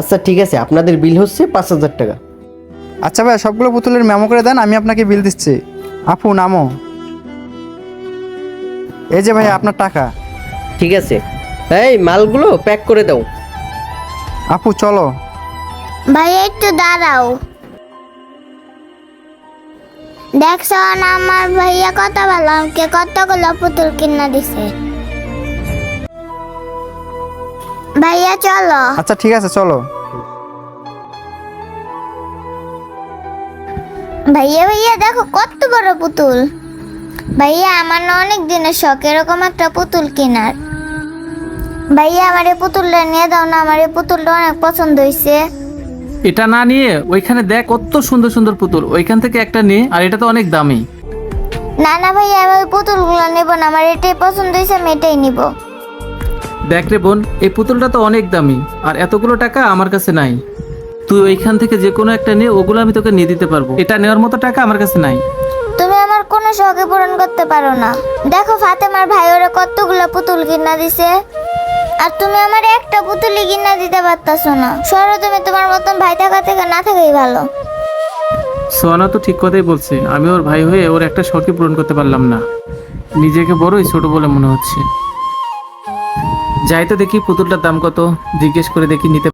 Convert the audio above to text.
আচ্ছা ঠিক আছে, আপনাদের বিল হচ্ছে 5,000 টাকা। আচ্ছা ভাইয়া, সবগুলো পুতুলের মেমো করে দেন, আমি আপনাকে বিল দিচ্ছি। আপু নামো। এই যে ভাইয়া আপনার টাকা। ঠিক আছে, এই মালগুলো প্যাক করে দাও। আপু চলো। ভাইয়া একটু দাঁড়াও। দেখছো না আমার ভাইয়া কত ভালো, আমাকে কতগুলো পুতুল কিনা দিছে। ভাইয়া চলো। আচ্ছা ঠিক আছে চলো। ভাইয়া ভাইয়া দেখো কত বড় পুতুল। ভাইয়া আমার না অনেক দিনের শখ এরকম একটা পুতুল কেনার। ভাইয়া আমার এই পুতুলটা নিয়ে দাও না, আমার এই পুতুলটা অনেক পছন্দ হয়েছে। এটা না নিয়ে ওইখানে দেখ কত সুন্দর সুন্দর পুতুল, ওইখান থেকে একটা নিয়ে, আর এটা তো অনেক দামি। না না ভাইয়া, আমি ওই পুতুলগুলো নেবো না, আমার এটাই পছন্দ হয়েছে, আমি এটাই নিব। দেখ রে বোন, এই পুতুলটা তো অনেক দামি, আর এতগুলো টাকা আমার কাছে নাই। তুই ওইখান থেকে যে কোনো একটা নিয়ে, ওগুলো আমি তোকে নিয়ে দিতে পারবো। এটা নেওয়ার মতো টাকা আমার কাছে নাই। তুমি আমার কোনো শখে পূরণ করতে পারো না। দেখো ফাতেমার ভাই ওরা কতগুলো পুতুল কিনা দিছে, আর তুমি আমার একটা পুতুলই কিনা দিতে পারতাছো না। সরো, তুমি তোমার মতন ভাই থাকা থেকে না থাকাই ভালো। সোহানা তো ঠিক কথাই বলছে, আমি ওর ভাই হয়ে ওর একটা শখই পূরণ করতে পারলাম না। নিজেকে বড়ই ছোট বলে মনে হচ্ছে। যাই তো দেখি পুতুলটার দাম কত, জিজ্ঞেস করে দেখি নিতে